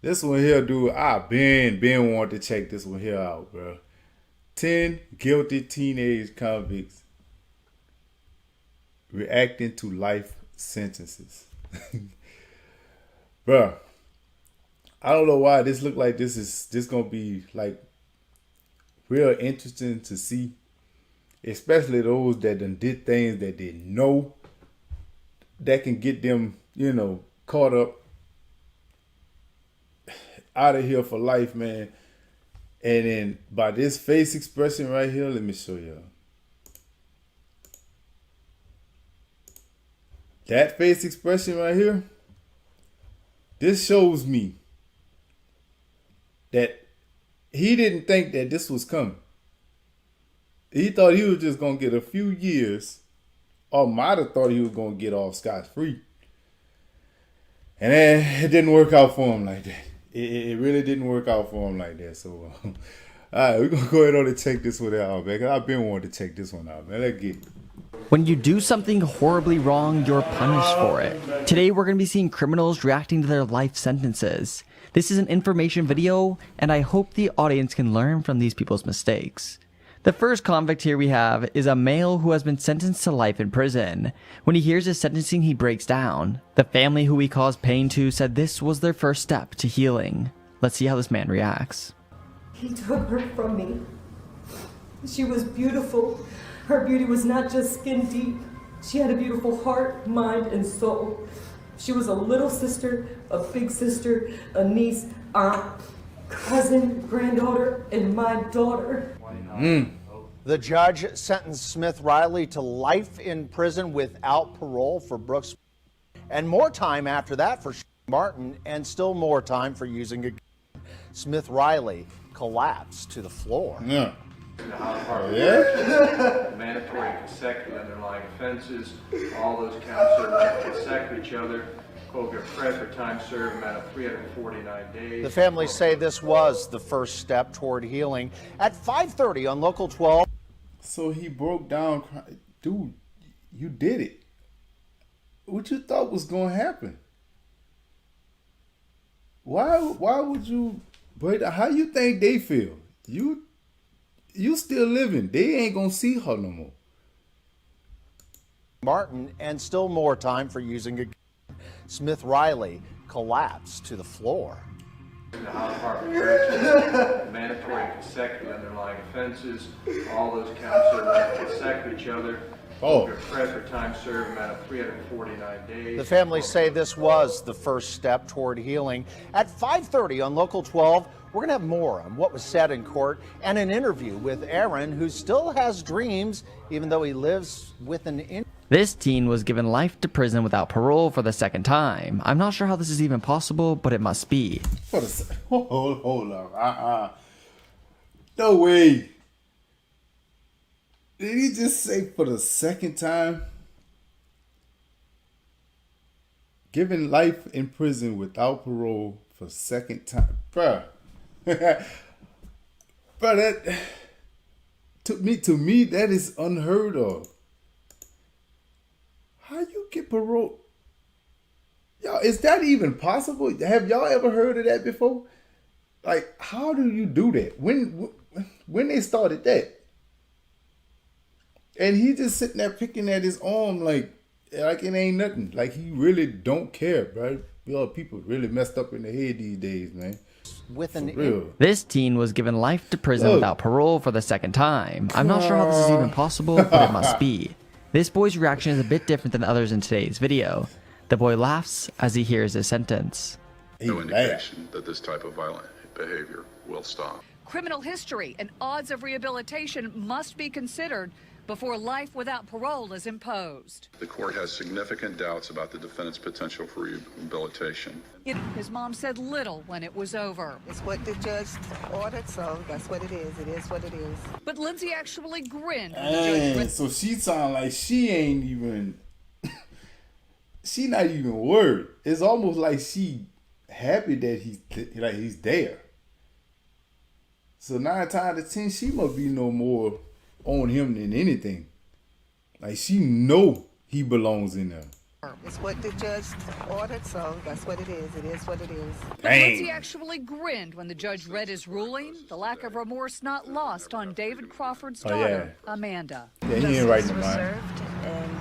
This one here, dude, I been wanting to check this one here out, bro. 10 guilty teenage convicts reacting to life sentences. Bro, I don't know why this look like this is just gonna be like real interesting to see, especially those that done did things that they know that can get them, caught up out of here for life, man. And then by this face expression right here, let me show y'all. That face expression right here, this shows me that he didn't think that this was coming. He thought he was just going to get a few years, or might have thought he was going to get off scot-free. And then it didn't work out for him like that. It really didn't work out for him like that. So, all right, we're going to go ahead and check this one out, man. I've been wanting to check this one out, man. Let's get it. When you do something horribly wrong, you're punished for it. Today, we're going to be seeing criminals reacting to their life sentences. This is an information video, and I hope the audience can learn from these people's mistakes. The first convict here we have is a male who has been sentenced to life in prison. When he hears his sentencing, he breaks down. The family who he caused pain to said this was their first step to healing. Let's see how this man reacts. He took her from me. She was beautiful. Her beauty was not just skin deep. She had a beautiful heart, mind, and soul. She was a little sister, a big sister, a niece, aunt, cousin, granddaughter, and my daughter. The judge sentenced Smith Riley to life in prison without parole for Brooks, and more time after that for Martin, and still more time for using a gun. Smith Riley collapsed to the floor. Yeah. Mandatory consecutive underlying offenses. All those counts are consecutive each other. Colger Fred for time served amount of 349 days. The families say this was the first step toward healing. At 5:30 on Local 12. So he broke down. Dude, you did it. What you thought was going to happen? Why would you... But how you think they feel? You still living. They ain't going to see her no more. Martin, and still more time for using a gun. Smith Riley collapsed to the floor. Mandatory consecutive underlying offenses. All those counts are consecutive each other. Colger Fred for time served amount of 349 days. The families say this was the first step toward healing. At 5:30 on Local 12, we're going to have more on what was said in court and an interview with Aaron, who still has dreams, even though he lives with an injury. This teen was given life to prison without parole for the second time. I'm not sure how this is even possible, but it must be. Hold on. No way. Did he just say for the second time? Given life in prison without parole for second time. Bruh. Bruh, that... To me, that is unheard of. How you get parole? Y'all, is that even possible? Have y'all ever heard of that before? Like, how do you do that? When they started that? And he just sitting there picking at his arm like it ain't nothing. Like he really don't care, bro. Y'all people really messed up in the head these days, man. With an real. This teen was given life to prison without parole for the second time. I'm not sure how this is even possible, but it must be. This boy's reaction is a bit different than others in today's video. The boy laughs as he hears his sentence. No indication that this type of violent behavior will stop. Criminal history and odds of rehabilitation must be considered before life without parole is imposed. The court has significant doubts about the defendant's potential for rehabilitation. His mom said little when it was over. It's what the judge ordered, so that's what it is. It is what it is. But Lindsay actually grinned. Dang, so she sound like she ain't even... she not even worried. It's almost like she happy that he's there. So 9 times out of 10, she must be no more on him than anything. Like she know he belongs in there. It's what the judge ordered, so that's what it is. It is what it is. Lindsay actually grinned when the judge read his ruling. The lack of remorse not lost on David Crawford's daughter, Amanda. Yeah, he ain't right in the was mind. served, and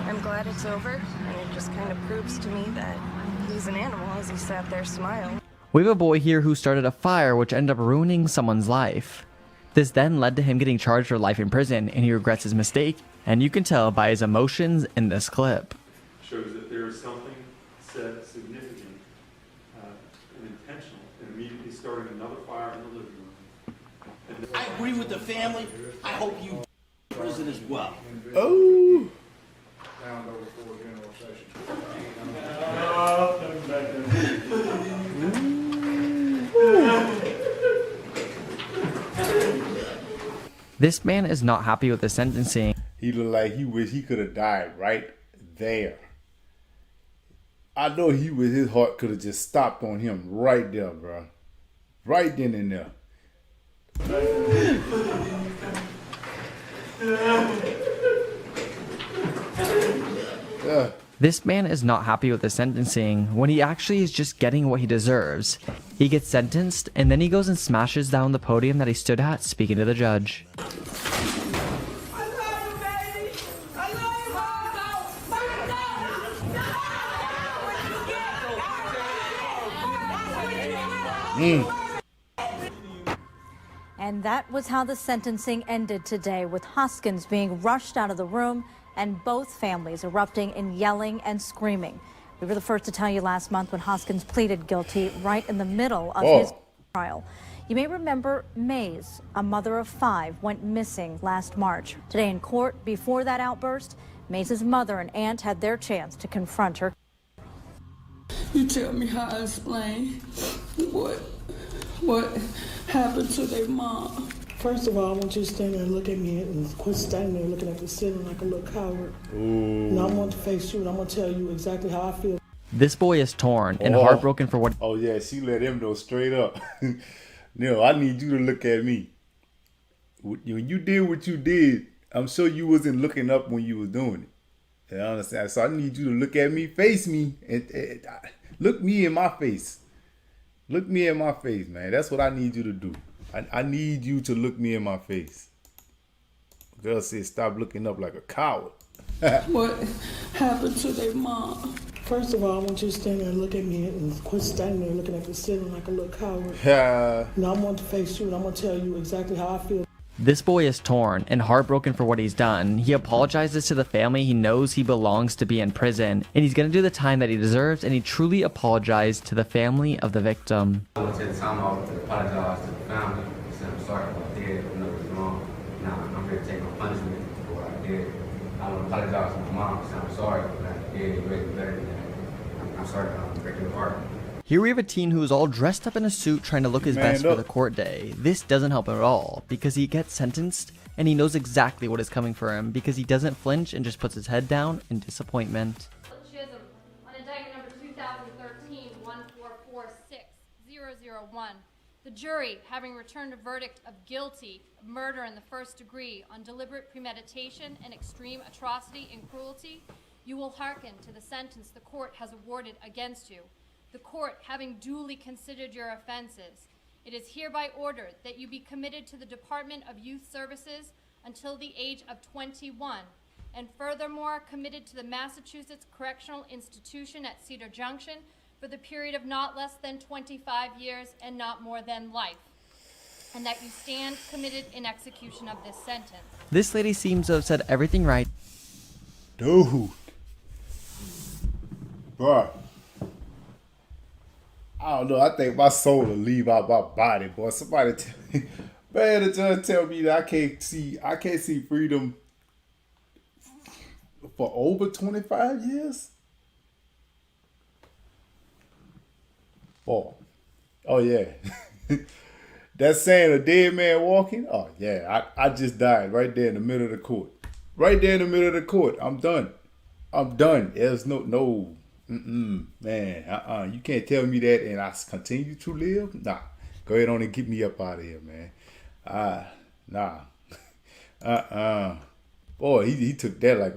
I'm glad it's over. And it just kind of proves to me that he's an animal as he sat there smiling. We have a boy here who started a fire which ended up ruining someone's life. This then led to him getting charged for life in prison, and he regrets his mistake, and you can tell by his emotions in this clip. Shows that there is something said significant and intentional in immediately starting another fire in the living room. I agree with the family. I hope you prison as well. Oh. This man is not happy with the sentencing. He looked like he wish he could have died right there. I know his heart could have just stopped on him right there, bro. Right then and there. This man is not happy with the sentencing when he actually is just getting what he deserves. He gets sentenced and then he goes and smashes down the podium that he stood at speaking to the judge. And that was how the sentencing ended today, with Hoskins being rushed out of the room and both families erupting in yelling and screaming. We were the first to tell you last month when Hoskins pleaded guilty right in the middle of his trial. You may remember Mays, a mother of 5, went missing last March. Today in court, before that outburst, Mays' mother and aunt had their chance to confront her. You tell me how I explain what happened to their mom. First of all, I want you to stand there and look at me and quit standing there looking at the ceiling like a little coward. Ooh. And I'm going to face you and I'm going to tell you exactly how I feel. This boy is torn and heartbroken for what... Oh, yeah, she let him know straight up. No, I need you to look at me. When you did what you did, I'm sure you wasn't looking up when you was doing it. You understand? So I need you to look at me, face me, and look me in my face. Look me in my face, man. That's what I need you to do. I need you to look me in my face. Girl said, stop looking up like a coward. What happened to their mom? First of all, I want you to stand there and look at me and quit standing there looking at the ceiling like a little coward. Now I'm going to face you and I'm going to tell you exactly how I feel. This boy is torn and heartbroken for what he's done. He apologizes to the family. He knows he belongs to be in prison, and he's going to do the time that he deserves, and he truly apologized to the family of the victim. I want to take the time out to apologize to the family. Say I'm sorry for what I did. I know it was wrong. Now I'm here to take my punishment for what I did. I want to apologize to my mom. Say I'm sorry for what I did. It really better than that. I'm sorry for breaking your heart. Here we have a teen who is all dressed up in a suit trying to look his best for the court day. This doesn't help him at all because he gets sentenced and he knows exactly what is coming for him because he doesn't flinch and just puts his head down in disappointment. Chisholm on indictment number 2013-1446001. The jury, having returned a verdict of guilty of murder in the first degree on deliberate premeditation and extreme atrocity and cruelty, you will hearken to the sentence the court has awarded against you. The court, having duly considered your offenses, it is hereby ordered that you be committed to the Department of Youth Services until the age of 21, and furthermore committed to the Massachusetts Correctional Institution at Cedar Junction for the period of not less than 25 years and not more than life, and that you stand committed in execution of this sentence. This lady seems to have said everything right. Dude. Bruh. I don't know. I think my soul will leave out my body, boy. Somebody tell me, man, the judge tell me that I can't see freedom for over 25 years. Oh yeah. That's saying a dead man walking. Oh yeah, I just died right there in the middle of the court. Right there in the middle of the court. I'm done. There's no. Man, you can't tell me that and I continue to live? Nah, go ahead on and get me up out of here, man. Nah. Boy, he took that like,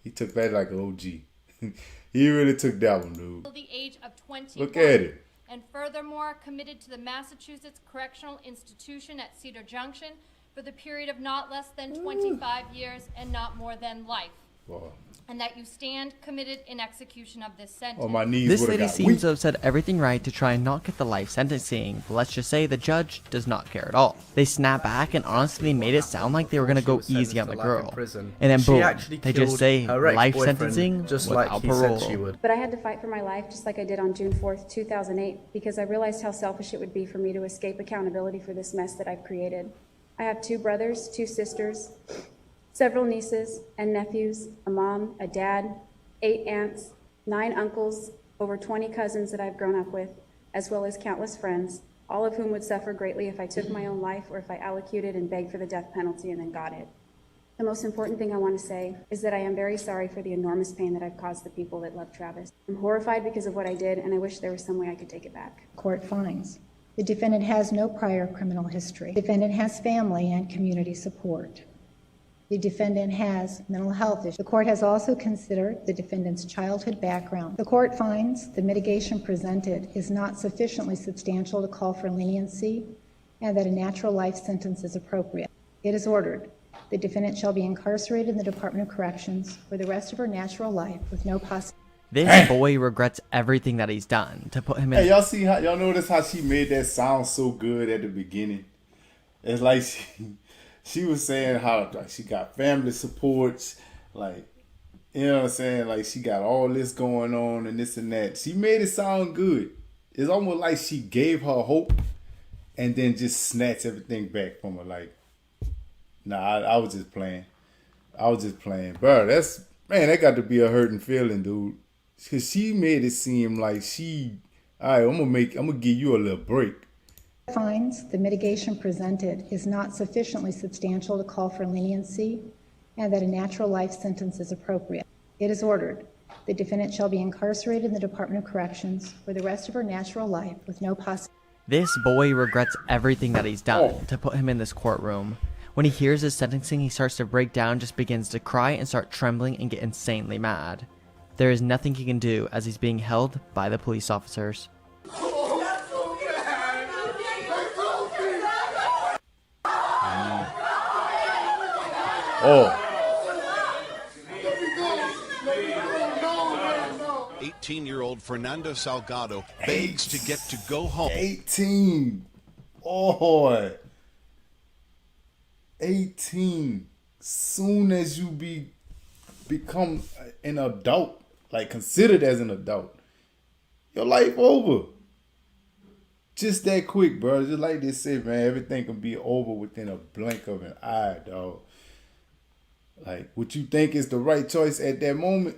He took that like an OG. He really took that one, dude. Until the age of 21. Look at it. And furthermore, committed to the Massachusetts Correctional Institution at Cedar Junction for the period of not less than 25 years and not more than life. Wow. And that you stand committed in execution of this sentence. Oh, my knees This would've lady got seems weak. to have said everything right to try and not get the life sentencing, but let's just say the judge does not care at all. They snap back and honestly made it sound like they were going to go easy on the girl. And then boom, they just say life sentencing without parole. But I had to fight for my life just like I did on June 4th, 2008, because I realized how selfish it would be for me to escape accountability for this mess that I've created. I have 2 brothers, 2 sisters, several nieces and nephews, a mom, a dad, 8 aunts, 9 uncles, over 20 cousins that I've grown up with, as well as countless friends, all of whom would suffer greatly if I took my own life or if I allocated and begged for the death penalty and then got it. The most important thing I want to say is that I am very sorry for the enormous pain that I've caused the people that love Travis. I'm horrified because of what I did, and I wish there was some way I could take it back. Court finds the defendant has no prior criminal history. The defendant has family and community support. The defendant has mental health issues. The court has also considered the defendant's childhood background. The court finds the mitigation presented is not sufficiently substantial to call for leniency and that a natural life sentence is appropriate. It is ordered the defendant shall be incarcerated in the Department of Corrections for the rest of her natural life with no possibility. This boy regrets everything that he's done to put him in. Hey, y'all see how y'all notice how she made that sound so good at the beginning? It's like she was saying how like she got family supports, like, you know what I'm saying? Like she got all this going on and this and that. She made it sound good. It's almost like she gave her hope and then just snatched everything back from her. Like, nah, I was just playing. Bro, that got to be a hurting feeling, dude. Cause she made it seem like all right, I'm gonna give you a little break. Finds the mitigation presented is not sufficiently substantial to call for leniency and that a natural life sentence is appropriate. It is ordered the defendant shall be incarcerated in the Department of Corrections for the rest of her natural life with no possibility. This boy regrets everything that he's done to put him in this courtroom. When he hears his sentencing, he starts to break down, just begins to cry and start trembling and get insanely mad. There is nothing he can do as he's being held by the police officers. Oh. 18-year-old Fernando Salgado begs to get to go home. 18. Oh. 18. Soon as you become an adult, like considered as an adult, your life over. Just that quick, bro. Just like they say, man, everything can be over within a blink of an eye, dog. Like, what you think is the right choice at that moment,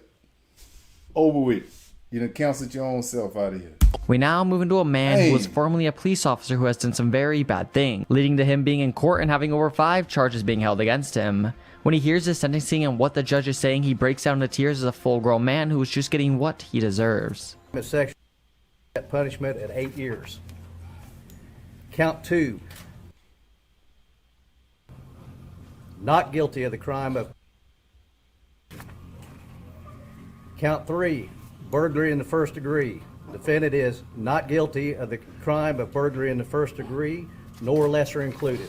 over with. You done canceled your own self out of here. We now move into a man who was formerly a police officer who has done some very bad things, leading to him being in court and having over 5 charges being held against him. When he hears his sentencing and what the judge is saying, he breaks down into tears as a full-grown man who was just getting what he deserves. Sexual punishment at 8 years. Count 2. Not guilty of the crime of. Count 3. Burglary in the first degree. Defendant is not guilty of the crime of burglary in the first degree, nor lesser included.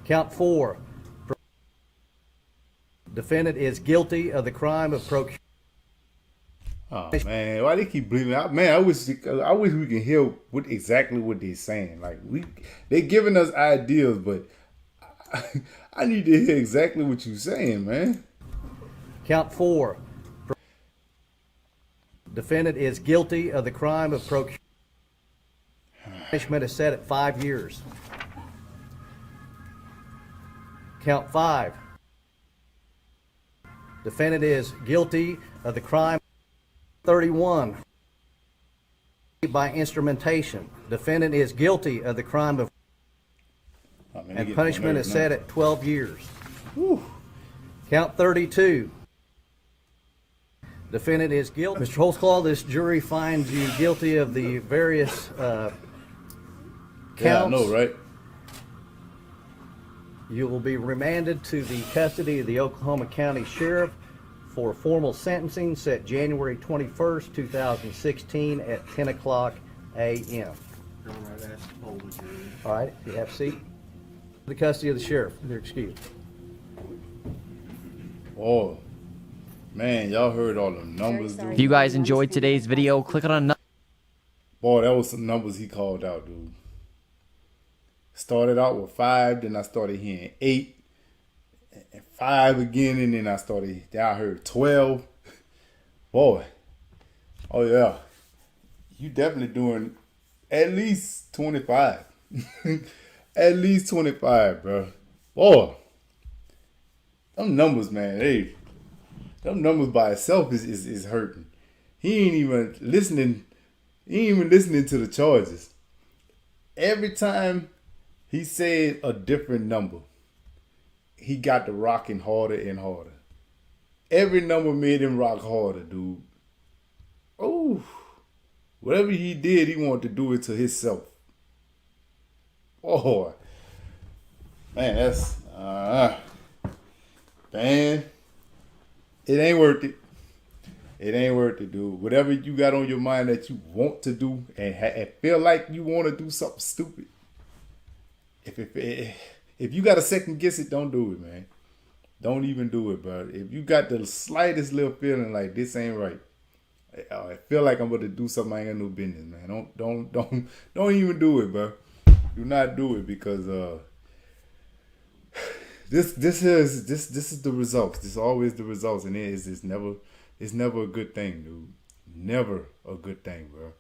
Count 4. Defendant is guilty of the crime of procure. Oh man, why they keep bleeding out? Man, I wish we can hear exactly what they're saying. Like they giving us ideas, but I need to hear exactly what you're saying, man. Count 4. Defendant is guilty of the crime of procure. Punishment is set at 5 years. Count 5. Defendant is guilty of the crime. 31. By instrumentation. Defendant is guilty of the crime of. And punishment is set at 12 years. Whew. Count 32. Defendant is guilty. Mr. Holtzclaw, this jury finds you guilty of the various counts. Yeah, I know, right? You will be remanded to the custody of the Oklahoma County Sheriff for formal sentencing set January 21st, 2016 at 10 o'clock a.m. All right, you have a seat. The custody of the sheriff. You're excused. Oh, man, y'all heard all the numbers, dude. If you guys enjoyed today's video, click on another. Boy, that was some numbers he called out, dude. Started out with 5, then I started hearing 8, and 5 again, and then I heard 12. Boy, oh yeah, you definitely doing at least 25. At least 25, bro. Boy, them numbers, man, them numbers by itself is hurting. He ain't even listening. He ain't even listening to the charges. Every time he said a different number, he got to rocking harder and harder. Every number made him rock harder, dude. Oh, whatever he did, he wanted to do it to himself. Oh, man, that's man, it ain't worth it. It ain't worth it, dude. Whatever you got on your mind that you want to do and feel like you want to do something stupid, if you got to second guess it, don't do it, man. Don't even do it, bro. If you got the slightest little feeling like this ain't right, I feel like I'm about to do something I ain't got no business, man. Don't even do it, bro. Do not do it because this is the results. This is always the results, and it's never a good thing, dude. Never a good thing, bro.